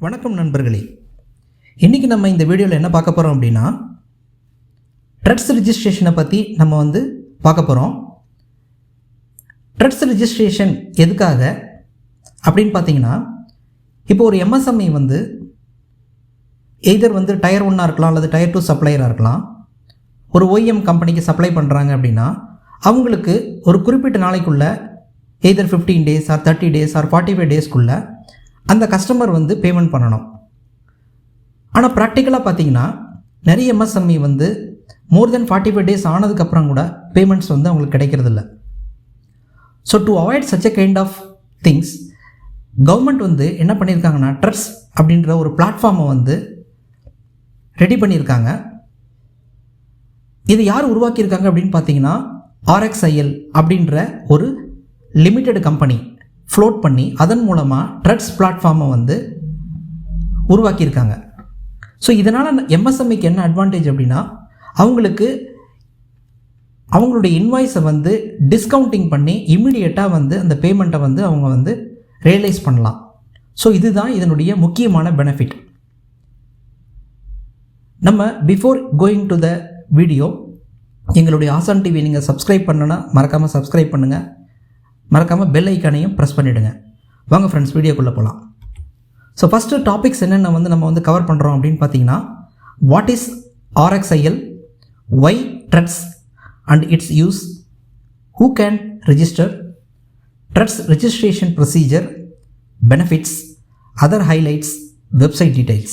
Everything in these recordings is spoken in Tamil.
வணக்கம் நண்பர்களே. இன்றைக்கி நம்ம இந்த வீடியோவில் என்ன பார்க்க போகிறோம் அப்படின்னா, ட்ரட்ஸ் ரிஜிஸ்ட்ரேஷனை பற்றி நம்ம பார்க்க போகிறோம். ட்ரட்ஸ் ரிஜிஸ்ட்ரேஷன் எதுக்காக அப்படின்னு பார்த்தீங்கன்னா, இப்போ ஒரு எம்எஸ்எம்இ எய்தர் டயர் 1 இருக்கலாம் அல்லது டயர் 2 சப்ளையராக இருக்கலாம். ஒரு OEM கம்பெனிக்கு சப்ளை பண்ணுறாங்க அப்படின்னா அவங்களுக்கு ஒரு குறிப்பிட்ட நாளைக்குள்ளே either 15 days or 30 days or 45 daysக்குள்ளே அந்த கஸ்டமர் பேமெண்ட் பண்ணணும். ஆனால் ப்ராக்டிக்கலாக பார்த்தீங்கன்னா நிறைய எம்எஸ்எம்இ மோர் தென் 45 days ஆனதுக்கப்புறம் கூட பேமெண்ட்ஸ் அவங்களுக்கு கிடைக்கிறதில்ல. So to avoid such a kind of things, government என்ன பண்ணியிருக்காங்கன்னா, ட்ரட்ஸ் அப்படின்ற ஒரு பிளாட்ஃபார்மை ரெடி பண்ணியிருக்காங்க. இது யார் உருவாக்கியிருக்காங்க அப்படின்னு பார்த்தீங்கன்னா, RXIL அப்படின்ற ஒரு லிமிட்டெட் கம்பெனி ஃப்ளோட் பண்ணி அதன் மூலமாக ட்ரட்ஸ் பிளாட்ஃபார்மை உருவாக்கியிருக்காங்க. ஸோ இதனால் எம்எஸ்எம்இக்கு என்ன அட்வான்டேஜ் அப்படின்னா, அவங்களுக்கு அவங்களுடைய இன்வாய்ஸை டிஸ்கவுண்டிங் பண்ணி இம்மிடியேட்டாக அந்த பேமெண்ட்டை அவங்க ரியலைஸ் பண்ணலாம். ஸோ இதுதான் இதனுடைய முக்கியமான பெனிஃபிட். நம்ம before going to the video, எங்களுடைய ஆசான் டிவி நீங்கள் சப்ஸ்கிரைப் பண்ணனா மறக்காமல் சப்ஸ்கிரைப் பண்ணுங்கள், மறக்காமல் பெல் ஐக்கானையும் ப்ரெஸ் பண்ணிவிடுங்க. வாங்க ஃப்ரெண்ட்ஸ், வீடியோக்குள்ளே போகலாம். ஸோ ஃபஸ்ட்டு டாபிக்ஸ் என்னென்ன நம்ம கவர் பண்ணுறோம் அப்படின்னு பார்த்தீங்கன்னா, what is RXIL, why TReDS and its use, who can register, TReDS registration procedure, benefits, other highlights, website details.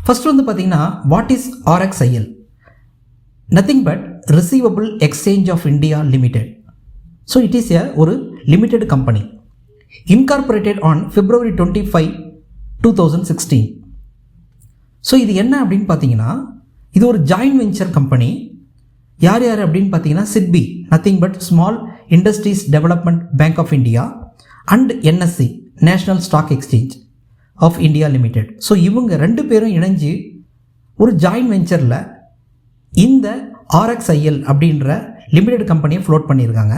First பார்த்தீங்கன்னா, what is RXIL? Nothing but receivable exchange of India limited. So it is ஒரு limited company incorporated on February 25, 2016. ஸோ இது என்ன அப்படின்னு பார்த்தீங்கன்னா, இது ஒரு ஜாயின்ட் வெஞ்சர் கம்பெனி. யார் யார் அப்படின்னு பார்த்தீங்கன்னா, SIDBI, nothing but small industries development bank of India, and NSE, national stock exchange of India limited. So இவங்க ரெண்டு பேரும் இணைஞ்சு ஒரு ஜாயின்ட் வெஞ்சரில் இந்த RXIL அப்படின்ற லிமிடெட் கம்பெனியை ஃப்ளோட் பண்ணியிருக்காங்க.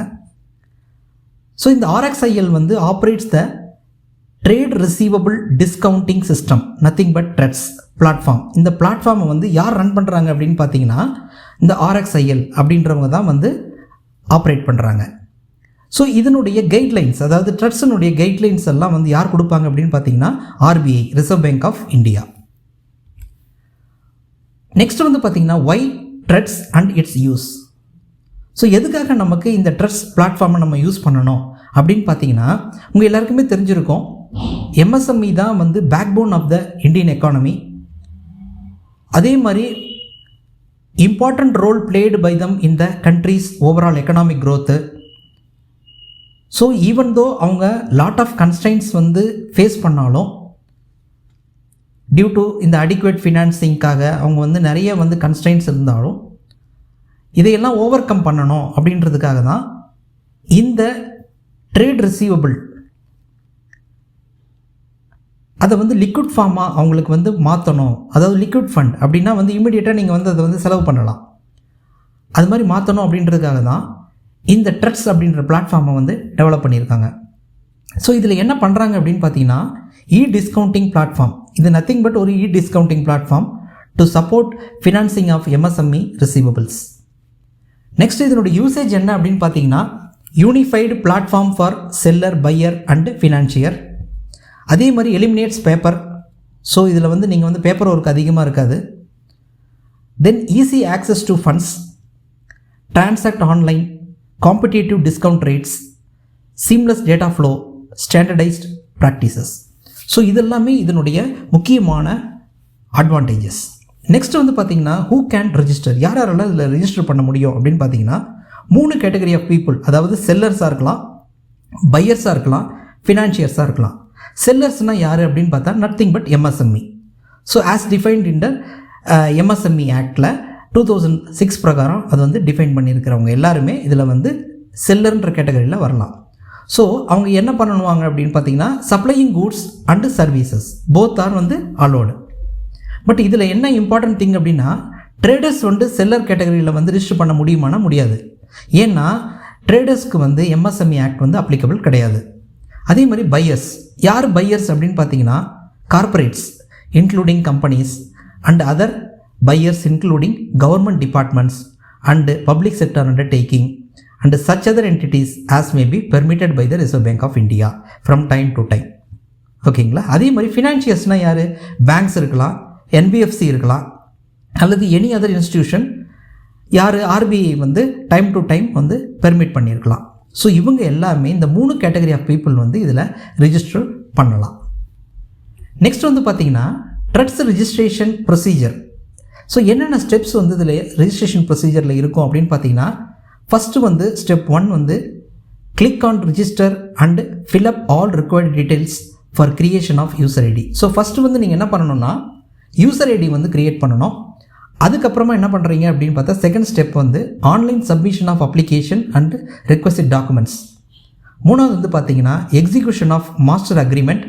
ஸோ இந்த RXIL operates the trade receivable discounting system, nothing but TReDS platform. இந்த பிளாட்ஃபார்மை யார் ரன் பண்ணுறாங்க அப்படின்னு பார்த்தீங்கன்னா, இந்த RXIL அப்படின்றவங்க தான் ஆப்ரேட் பண்ணுறாங்க. ஸோ இதனுடைய கைட்லைன்ஸ், அதாவது ட்ரட்ஸினுடைய கைட்லைன்ஸ் எல்லாம் யார் கொடுப்பாங்க அப்படின்னு பார்த்தீங்கன்னா, RBI, reserve bank of India. Next பார்த்தீங்கன்னா, why TReDS and its use. So எதுக்காக நமக்கு இந்த ட்ரட்ஸ் பிளாட்ஃபார்மை நம்ம யூஸ் பண்ணணும் அப்படின்னு பார்த்தீங்கன்னா, உங்கள் எல்லாருக்குமே தெரிஞ்சிருக்கும், எம்எஸ்எம்இ தான் backbone of the Indian economy. அதே மாதிரி important role played by them in the country's overall economic growth. So even though அவங்க லாட் ஆஃப் கன்ஸ்ட்ரைன்ட்ஸ் ஃபேஸ் பண்ணாலும், டியூ டு இந்த அடிக்குவேட் ஃபினான்சிங்காக அவங்க நிறைய கன்ஸ்ட்ரைன்ட்ஸ் இருந்தாலும், இதையெல்லாம் ஓவர் கம் பண்ணணும் அப்படின்றதுக்காக தான் இந்த ட்ரேட் ரிசீவபிள் அதை லிக்விட் ஃபார்மாக அவங்களுக்கு மாற்றணும். அதாவது லிக்விட் ஃபண்ட் அப்படின்னா இமீடியட்டாக நீங்கள் அதை செலவு பண்ணலாம். அது மாதிரி மாற்றணும் அப்படின்றதுக்காக தான் இந்த ட்ரட்ஸ் அப்படின்ற பிளாட்ஃபார்மை டெவலப் பண்ணியிருக்காங்க. ஸோ இதில் என்ன பண்ணுறாங்க அப்படின்னு பார்த்தீங்கன்னா, டிஸ்கவுண்டிங் பிளாட்ஃபார்ம். இது நத்திங் பட் ஒரு discounting platform to support financing of MSME receivables. Next இதனுடைய யூசேஜ் என்ன அப்படின்னு பார்த்தீங்கன்னா, unified platform for seller, buyer and financier. அதே மாதிரி எலிமினேட்ஸ் பேப்பர். ஸோ இதில் நீங்கள் பேப்பர் ஒர்க் அதிகமாக இருக்காது. Then easy access to funds, transact online, competitive discount rates, seamless data flow, standardised practices. So இதெல்லாமே இதனுடைய முக்கியமான அட்வான்டேஜஸ். நெக்ஸ்ட் பார்த்தீங்கன்னா, ஹூ கேன் ரெஜிஸ்டர், யார் யாரெல்லாம் இதில் ரெஜிஸ்டர் பண்ண முடியும் அப்படின்னு பார்த்தீங்கன்னா, 3 கேட்டகரி ஆஃப் பீப்புள், அதாவது செல்லர்ஸாக இருக்கலாம், பையர்ஸாக இருக்கலாம், ஃபினான்ஷியர்ஸாக இருக்கலாம். செல்லர்ஸ்னால் யார் அப்படின்னு பார்த்தா, nothing but MSME. So as defined in the MSME ஆக்டில் 2006 பிரகாரம் அது டிஃபைன் பண்ணியிருக்கிறவங்க எல்லாருமே இதில் செல்லர்ன்ற கேட்டகரியில் வரலாம். ஸோ அவங்க என்ன பண்ணுவாங்க அப்படின்னு பார்த்தீங்கன்னா, supplying goods and services both are allowed. But இதில் என்ன இம்பார்ட்டன்ட் திங் அப்படின்னா, ட்ரேடர்ஸ் செல்லர் கேட்டகரியில் ரிஜிஸ்டர் பண்ண முடியுமானா முடியாது. ஏன்னா ட்ரேடர்ஸ்க்கு எம்எஸ்எம்இ ஆக்ட் அப்ளிகபிள் கிடையாது. அதே மாதிரி பையர்ஸ், யார் பையர்ஸ் அப்படின்னு பார்த்தீங்கன்னா, corporates including companies and other buyers including government departments and public sector undertaking and such other entities as may be permitted by the Reserve Bank of India from time to time. ஓகேங்களா? அதே மாதிரி ஃபினான்ஷியர்ஸ்னால் யார்? பேங்க்ஸ் இருக்கலாம், என்பிஎஃப்சி இருக்கலாம், அல்லது எனி அதர் இன்ஸ்டிடியூஷன் யார் ஆர்பிஐ வந்து டைம் டு டைம் வந்து பெர்மிட் பண்ணியிருக்கலாம். ஸோ இவங்க எல்லாமே இந்த 3 கேட்டகரி ஆஃப் பீப்புள் வந்து இதில் ரிஜிஸ்டர் பண்ணலாம். நெக்ஸ்ட் வந்து பார்த்திங்கன்னா ட்ரட்ஸ் ரிஜிஸ்ட்ரேஷன் ப்ரொசீஜர். ஸோ என்னென்ன ஸ்டெப்ஸ் வந்து இதில் ரிஜிஸ்ட்ரேஷன் ப்ரொசீஜரில் இருக்கும் அப்படின்னு பார்த்தீங்கன்னா, ஃபஸ்ட்டு வந்து ஸ்டெப் 1 வந்து click on register and fill up all required details for creation of user ID. So first வந்து நீங்கள் என்ன பண்ணணும்னா யூசர் ஐடி வந்து க்ரியேட் பண்ணணும். அதுக்கப்புறமா என்ன பண்ணுறீங்க அப்படின்னு பார்த்தா செகண்ட் ஸ்டெப் வந்து online submission of application and requested documents. மூணாவது வந்து பார்த்தீங்கன்னா எக்ஸிக்யூஷன் ஆஃப் மாஸ்டர் அக்ரிமெண்ட்.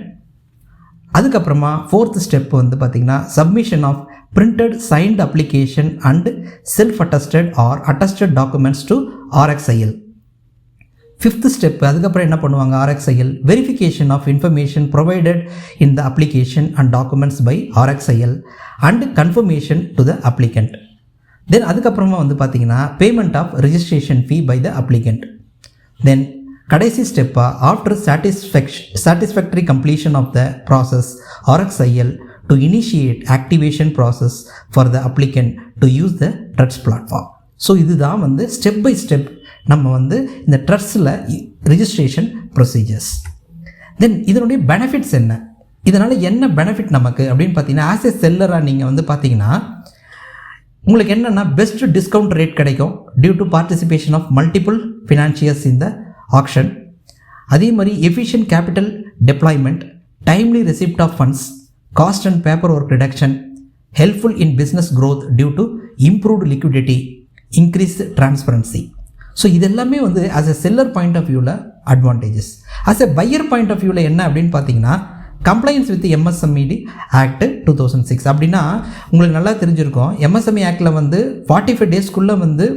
அதுக்கப்புறமா ஃபோர்த் ஸ்டெப் வந்து பார்த்தீங்கன்னா submission of printed signed application and self attested or attested documents to RxIL. Fifth step அதுக்கப்புறம் என்ன பண்ணுவாங்க, RxIL verification of information provided in the application and documents by RxIL and confirmation to the applicant. Then அதுக்கப்புறமா வந்து பார்த்தீங்கன்னா payment of registration fee by the applicant. Then கடைசி ஸ்டெப்பாக after satisfactory completion of the process RxIL to initiate activation process for the applicant to use the TReDS platform. So இதுதான் வந்து ஸ்டெப் பை ஸ்டெப் நம்ம வந்து இந்த ட்ரஸ்ட்டில் ரிஜிஸ்ட்ரேஷன் ப்ரொசீஜர்ஸ். தென் இதனுடைய பெனிஃபிட்ஸ் என்ன, இதனால் என்ன பெனிஃபிட் நமக்கு அப்படின்னு பார்த்தீங்கன்னா, ஆஸ் ஏ செல்லராக நீங்கள் வந்து பார்த்தீங்கன்னா உங்களுக்கு என்னென்னா பெஸ்ட் டிஸ்கவுண்ட் ரேட் கிடைக்கும் due to participation of multiple financiers in the auction. அதே மாதிரி efficient capital deployment, timely receipt of funds, cost and paper work reduction, helpful in business growth due to improved liquidity, increase transparency. So இதெல்லாமே வந்து as a seller point of வியூவில் advantages. As a buyer point of வியூவில் என்ன அப்படின்னு பார்த்தீங்கன்னா, கம்ப்ளைன்ஸ் வித் MSME ஆக்ட் 2006. அப்படின்னா உங்களுக்கு நல்லா தெரிஞ்சிருக்கும், MSME ஆக்டில் வந்து 45 டேஸ்க்குள்ளே வந்து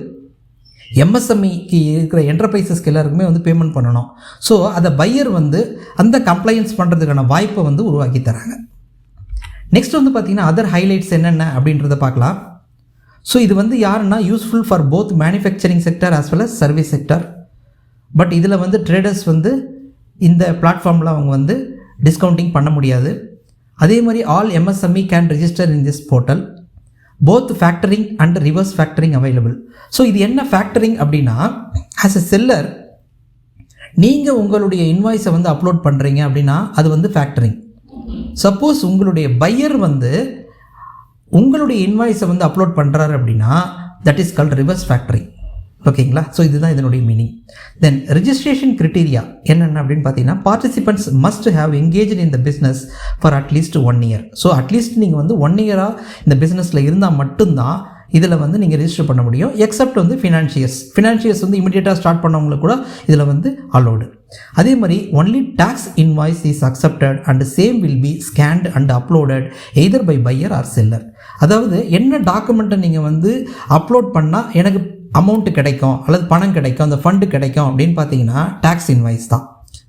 MSMEக்கு இருக்கிற என்டர்பிரைசஸ்க்கு எல்லாருக்குமே வந்து பேமெண்ட் பண்ணணும். ஸோ அதை பையர் வந்து அந்த கம்ப்ளைன்ஸ் பண்ணுறதுக்கான வாய்ப்பை வந்து உருவாக்கி தராங்க. நெக்ஸ்ட் வந்து பார்த்திங்கன்னா அதர் ஹைலைட்ஸ் என்னென்ன அப்படின்றத பார்க்கலாம். ஸோ இது வந்து யாருன்னா useful for both manufacturing sector as well as service sector. But இதில் வந்து ட்ரேடர்ஸ் வந்து இந்த பிளாட்ஃபார்மில் அவங்க வந்து டிஸ்கவுண்டிங் பண்ண முடியாது. அதே மாதிரி all MSME can register in this portal, both factoring and reverse factoring available. So இது என்ன ஃபேக்டரிங் அப்படின்னா, ஆஸ் எ செல்லர் நீங்கள் உங்களுடைய இன்வாய்ஸை வந்து அப்லோட் பண்ணுறீங்க அப்படின்னா அது வந்து ஃபேக்டரிங். சப்போஸ் உங்களுடைய பையர் வந்து உங்களுடைய இன்வாய்ஸை வந்து அப்லோட் பண்ணுறாரு அப்படின்னா that is called reverse factoring. ஓகேங்களா? ஸோ இதுதான் இதனுடைய மீனிங். தென் ரிஜிஸ்ட்ரேஷன் கிரிட்டீரியா என்னென்ன அப்படின்னு பார்த்தீங்கன்னா, participants must have engage in the business for at least 1 year. So at least நீங்கள் வந்து 1 year இந்த பிஸ்னஸில் இருந்தால் மட்டும்தான் இதில் வந்து நீங்கள் ரிஜிஸ்டர் பண்ண முடியும். எக்ஸப்ட் வந்து ஃபினான்ஷியர்ஸ் வந்து இமீடியட்டாக ஸ்டார்ட் பண்ணவங்களுக்கு கூட இதில் வந்து அலோடு. அதே மாதிரி only tax invoice is accepted and same will be scanned and uploaded either by buyer or seller. அதாவது என்ன டாக்குமெண்ட்டை நீங்கள் வந்து அப்லோட் பண்ணால் எனக்கு அமௌண்ட்டு கிடைக்கும் அல்லது பணம் கிடைக்கும், அந்த ஃபண்டு கிடைக்கும் அப்படின்னு பார்த்தீங்கன்னா டேக்ஸ் இன்வாய்ஸ் தான்.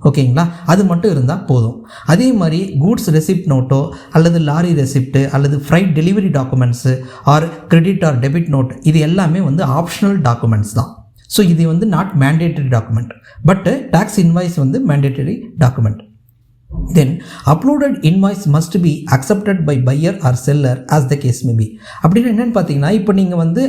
ஓகேங்களா? அது மட்டும் இருந்தால் போதும். அதே மாதிரி கூட்ஸ் ரெசிப்ட் நோட்டோ அல்லது லாரி ரெசிப்ட்டு அல்லது freight delivery documents or credit or debit note இது எல்லாமே வந்து ஆப்ஷனல் டாக்குமெண்ட்ஸ் தான். ஸோ இது வந்து not mandatory document, but tax invoice வந்து mandatory document. Then uploaded invoice must be accepted by buyer or seller as the case may be. அப்படின்னு என்னென்னு பார்த்தீங்கன்னா, இப்போ நீங்கள் வந்து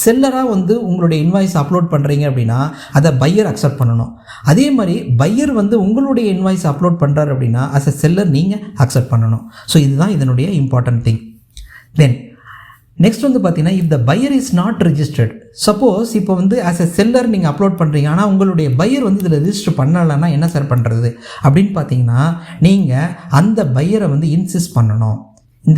செல்லராக வந்து உங்களுடைய இன்வாய்ஸ் அப்லோட் பண்ணுறீங்க அப்படின்னா அதை பையர் அக்செப்ட் பண்ணணும். அதே மாதிரி பையர் வந்து உங்களுடைய இன்வாய்ஸ் அப்லோட் பண்ணுறாரு அப்படின்னா ஆஸ் எ செல்லர் நீங்கள் அக்செப்ட் பண்ணணும். ஸோ இதுதான் இதனுடைய இம்பார்ட்டன்ட் திங். தென் நெக்ஸ்ட் வந்து பார்த்தீங்கன்னா, if the pier is not registered, suppose இப்போ வந்து ஆஸ் எ செல்லர் நீங்கள் அப்லோட் பண்ணுறீங்க ஆனால் உங்களுடைய பையர் வந்து இதில் ரிஜிஸ்டர் பண்ணலைன்னா என்ன சார் பண்ணுறது அப்படின்னு பார்த்தீங்கன்னா, நீங்கள் அந்த பையரை வந்து இன்சிஸ்ட் பண்ணணும்.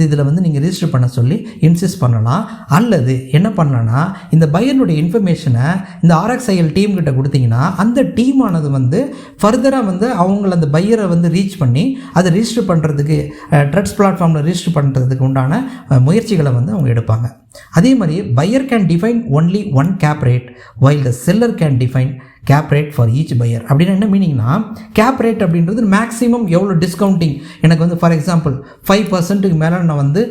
இதில் வந்து நீங்கள் ரிஜிஸ்டர் பண்ண சொல்லி இன்சிஸ்ட் பண்ணலாம். அல்லது என்ன பண்ணலான்னா, இந்த பையனுடைய இன்ஃபர்மேஷனை இந்த RxIL டீம்கிட்ட கொடுத்தீங்கன்னா அந்த டீமானது வந்து ஃபர்தராக வந்து அவங்கள அந்த பையரை வந்து ரீச் பண்ணி அதை ரிஜிஸ்டர் பண்ணுறதுக்கு ட்ரட்ஸ் பிளாட்ஃபார்மில் ரிஜிஸ்டர் பண்ணுறதுக்கு உண்டான முயற்சிகளை வந்து அவங்க எடுப்பாங்க. அதே மாதிரி buyer can define only 1 cap rate while the seller can define cap rate for each buyer. அப்படின்னா என்ன மீனிங்னா, கேப் ரேட் அப்படின்றது மேக்ஸிமம் எவ்வளோ டிஸ்கவுண்டிங் எனக்கு வந்து ஃபார் எக்ஸாம்பிள் 5% மேலே நான் வந்து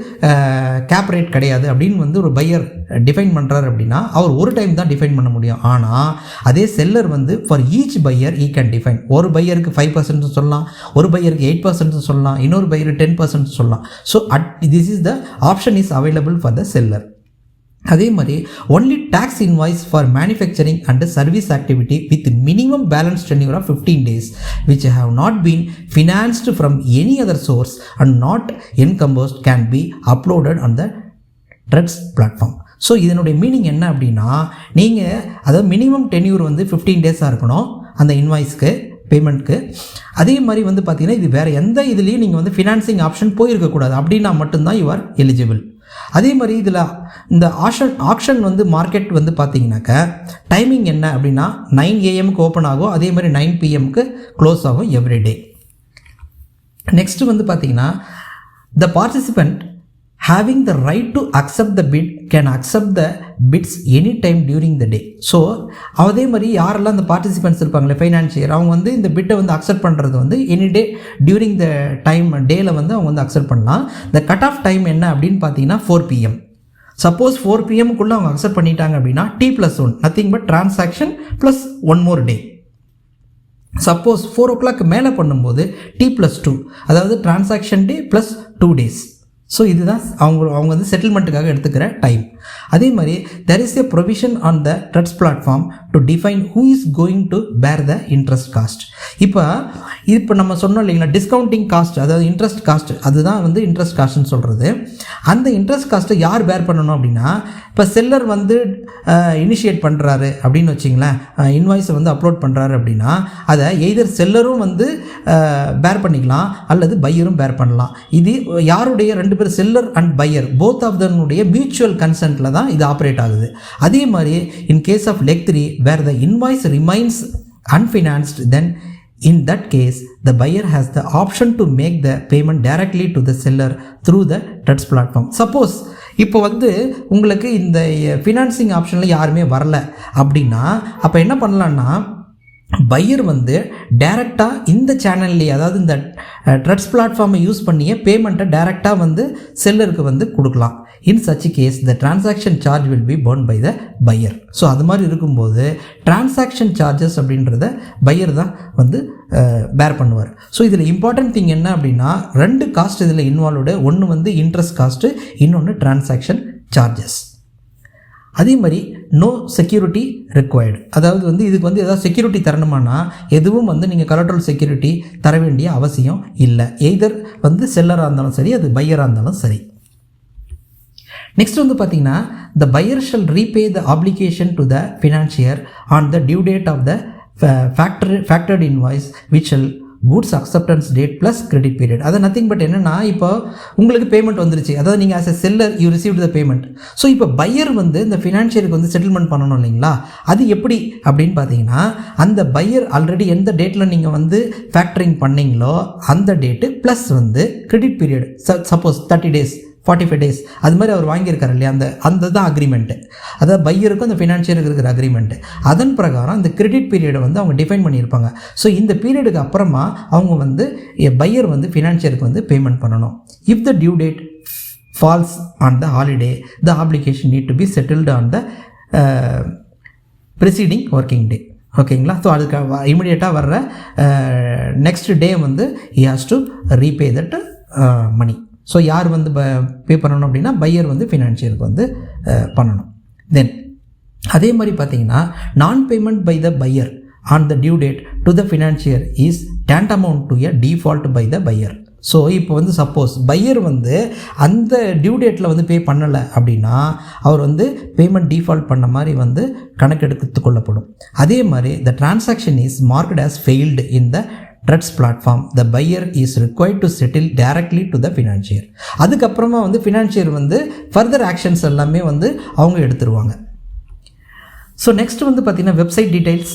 கேப் ரேட் கிடையாது அப்படின்னு வந்து ஒரு பையர் டிஃபைன் பண்ணுறாரு அப்படின்னா அவர் ஒரு டைம் தான் டிஃபைன் பண்ண முடியும். ஆனால் அதே செல்லர் வந்து for each buyer he can define. ஒரு பையருக்கு 5% சொல்லலாம், ஒரு பையருக்கு 8% சொல்லலாம், இன்னொரு பையருக்கு 10% சொல்லலாம். So this is the option is available for the seller. அதே மாதிரி only tax invoice for manufacturing and service activity with minimum balance tenure of 15 days which have not been financed from any other source and not encumbered can be uploaded on the TREDS platform. So இதனுடைய மீனிங் என்ன அப்படின்னா, நீங்கள் அதாவது மினிமம் டென்யூர் வந்து 15 days இருக்கணும் அந்த இன்வாய்ஸ்க்கு பேமெண்ட்க்கு. அதே மாதிரி வந்து பார்த்தீங்கன்னா இது வேறு எந்த இதுலேயும் நீங்கள் வந்து ஃபினான்சிங் ஆப்ஷன் போயிருக்கக்கூடாது. அப்படின்னா மட்டும்தான் யூ ஆர் எலிஜிபிள். அதே மாதிரி இதில் இந்த ஆக்ஷன் வந்து மார்க்கெட் வந்து பார்த்தீங்கன்னாக்கா டைமிங் என்ன அப்படின்னா 9 AM ஓப்பன் ஆகும், அதே மாதிரி 9 PM க்ளோஸ் ஆகும் எவ்ரிடே. நெக்ஸ்ட்டு வந்து பார்த்தீங்கன்னா த participant having the right to accept the bid can accept the bids any time during the day. So அதே மாதிரி யாரெல்லாம் இந்த பார்ட்டிசிபெண்ட்ஸ் இருப்பாங்களே ஃபைனான்சியர், அவங்க வந்து இந்த பிட்டை வந்து அக்செப்ட் பண்ணுறது வந்து any day during the time டேயில் வந்து அவங்க வந்து அக்செப்ட் பண்ணலாம். இந்த கட் ஆஃப் டைம் என்ன அப்படின்னு பார்த்தீங்கன்னா 4 PM. சப்போஸ் 4 PM அவங்க அக்செப்ட் பண்ணிட்டாங்க அப்படின்னா T+1 nothing but transaction plus 1 more day. Suppose 4 o'clock மேலே பண்ணும்போது T+2 அதாவது டிரான்சாக்ஷன் டே ப்ளஸ் 2 days. ஸோ இதுதான் அவங்க வந்து செட்டில்மெண்ட்டுக்காக எடுத்துக்கிற டைம். அதே மாதிரி there is a provision on the TREDS platform to define who is going to பேர் த இன்ட்ரெஸ்ட் காஸ்ட். இப்போ நம்ம சொன்னோம் இல்லைங்களா, டிஸ்கவுண்டிங் காஸ்ட் அதாவது இன்ட்ரெஸ்ட் காஸ்ட், அதுதான் வந்து இன்ட்ரெஸ்ட் காஸ்ட்னு சொல்கிறது. அந்த இன்ட்ரெஸ்ட் காஸ்ட்டை யார் பேர் பண்ணணும் அப்படின்னா, இப்போ செல்லர் வந்து இனிஷியேட் பண்ணுறாரு அப்படின்னு வச்சிங்களேன், இன்வாய்ஸை வந்து அப்லோட் பண்ணுறாரு அப்படின்னா அதை எய்தர் செல்லரும் வந்து பேர் பண்ணிக்கலாம் அல்லது பையரும் பேர் பண்ணலாம். இது யாருடைய 2 பேர் seller and buyer both of தன்னுடைய மியூச்சுவல் கன்சென்ட்டில் தான் இது ஆப்ரேட் ஆகுது. அதே மாதிரி in case of leg 3 where the invoice remains unfinanced, then in that case the buyer has the option to make the payment directly to the seller through the TREDS platform. Suppose இப்போ வந்து உங்களுக்கு இந்த ஃபினான்சிங் ஆப்ஷனில் யாருமே வரல அப்படின்னா அப்போ என்ன பண்ணலான்னா, பையர் வந்து டைரெக்டாக இந்த சேனல்லையே அதாவது இந்த TREDS பிளாட்ஃபார்மை யூஸ் பண்ணியே பேமெண்ட்டை டைரெக்டாக வந்து செல்லருக்கு வந்து கொடுக்கலாம். In such case the transaction charge will be borne by the buyer. So அது மாதிரி இருக்கும்போது டிரான்சாக்ஷன் சார்ஜஸ் அப்படின்றத பையர் தான் வந்து பேர் பண்ணுவார். ஸோ இதில் இம்பார்ட்டன்ட் திங் என்ன அப்படின்னா 2 காஸ்ட் இதில் இன்வால்வ்டு. ஒன்று வந்து இன்ட்ரெஸ்ட் காஸ்ட்டு, இன்னொன்று டிரான்சாக்ஷன் சார்ஜஸ். அதே மாதிரி நோ செக்யூரிட்டி ரிக்வயர்டு, அதாவது வந்து இதுக்கு வந்து ஏதாவது செக்யூரிட்டி தரணுமானா எதுவும் வந்து நீங்கள் கலெக்ட்ரல் செக்யூரிட்டி தர வேண்டிய அவசியம் இல்லை. எய்தர் வந்து செல்லராக இருந்தாலும் சரி, அது பையராக இருந்தாலும் சரி. நெக்ஸ்ட் வந்து பார்த்தீங்கன்னா the buyer shall repay the application to the financier on the due date of the factored invoice which shall goods acceptance date plus credit period. அது நத்திங் பட் என்னென்னா, இப்போ உங்களுக்கு பேமெண்ட் வந்துருச்சு, அதாவது நீங்கள் as a seller you received the payment. So இப்போ பையர் வந்து இந்த ஃபினான்ஷியருக்கு வந்து செட்டில்மெண்ட் பண்ணணும் இல்லைங்களா, அது எப்படி அப்படின்னு பார்த்தீங்கன்னா அந்த பையர் ஆல்ரெடி எந்த டேட்டில் நீங்கள் வந்து ஃபேக்டரிங் பண்ணிங்களோ அந்த டேட்டு ப்ளஸ் வந்து credit period, suppose 30 days 45 days அது மாதிரி அவர் வாங்கியிருக்காரு இல்லையா, அந்த தான் அக்ரிமெண்ட்டு. அதாவது பையருக்கும் அந்த ஃபினான்ஷியருக்கு இருக்கிற அக்ரிமெண்ட்டு. அதன் பிரகாரம் இந்த கிரெடிட் பீரியடை வந்து அவங்க டிஃபைன் பண்ணியிருப்பாங்க. ஸோ இந்த பீரியடுக்கு அப்புறமா அவங்க வந்து பையர் வந்து ஃபினான்ஷியருக்கு வந்து பேமெண்ட் பண்ணணும். If the due date falls on the holiday the application need to be settled on the preceding working day. ஓகேங்களா. ஸோ அதுக்கு இமிடியேட்டாக வர்ற நெக்ஸ்ட் டே வந்து he has to repay that money. So யார் வந்து பே பண்ணணும் அப்படின்னா பையர் வந்து ஃபினான்ஷியருக்கு வந்து பண்ணணும். தென் அதே மாதிரி பார்த்தீங்கன்னா நான் payment by the buyer on the due date to the financier is tantamount to a default by the buyer. So இப்போ வந்து சப்போஸ் பையர் வந்து அந்த டியூ டேட்டில் வந்து பே பண்ணலை அப்படின்னா அவர் வந்து பேமெண்ட் டிஃபால்ட் பண்ண மாதிரி வந்து கணக்கெடுத்து கொள்ளப்படும். அதே மாதிரி the transaction is marked as failed in the TREDS platform, the buyer is required to settle directly to the financier. அதுக்கப்புறமா வந்து ஃபினான்ஷியர் வந்து ஃபர்தர் ஆக்ஷன்ஸ் எல்லாமே வந்து அவங்க எடுத்துருவாங்க. ஸோ நெக்ஸ்ட் வந்து பார்த்திங்கன்னா வெப்சைட் டீட்டெயில்ஸ்.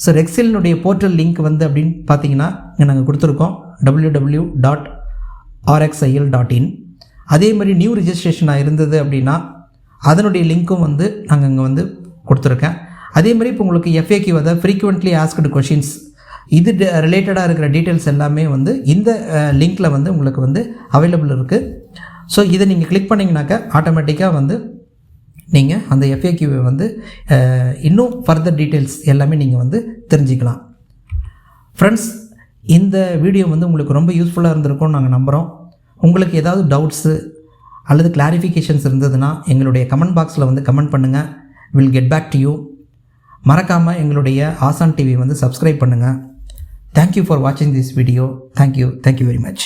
ஸோ ரெக்ஸிலினுடைய போர்ட்டல் லிங்க் வந்து அப்படின்னு பார்த்தீங்கன்னா நாங்கள் கொடுத்துருக்கோம் www.rxil.in. அதே மாதிரி நியூ ரிஜிஸ்ட்ரேஷனாக இருந்தது அப்படின்னா அதனுடைய லிங்க்கும் வந்து நாங்கள் இங்கே வந்து கொடுத்துருக்கேன். அதே மாதிரி இப்போ உங்களுக்கு FAQ அதாவது ஃப்ரீக்வெண்ட்லி ஆஸ்க்டு கொஷின்ஸ் இது ரிலேட்டடாக இருக்கிற டீட்டெயில்ஸ் எல்லாமே வந்து இந்த லிங்க்கில் வந்து உங்களுக்கு வந்து அவைலபிள் இருக்குது. ஸோ இதை நீங்கள் கிளிக் பண்ணிங்கனாக்கா ஆட்டோமேட்டிக்காக வந்து நீங்கள் அந்த FAQவை வந்து இன்னும் ஃபர்தர் டீட்டெயில்ஸ் எல்லாமே நீங்கள் வந்து தெரிஞ்சுக்கலாம். ஃப்ரெண்ட்ஸ், இந்த வீடியோ வந்து உங்களுக்கு ரொம்ப யூஸ்ஃபுல்லாக இருந்திருக்கும்னு நாங்கள் நம்புகிறோம். உங்களுக்கு ஏதாவது டவுட்ஸு அல்லது கிளாரிஃபிகேஷன்ஸ் இருந்ததுன்னா எங்களுடைய கமெண்ட் பாக்ஸில் வந்து கமெண்ட் பண்ணுங்கள். Will get back to you. மறக்காமல் எங்களுடைய ஆசான் டிவி வந்து சப்ஸ்கிரைப் பண்ணுங்கள். தேங்க்யூ ஃபார் வாட்சிங் this video. Thank you very much.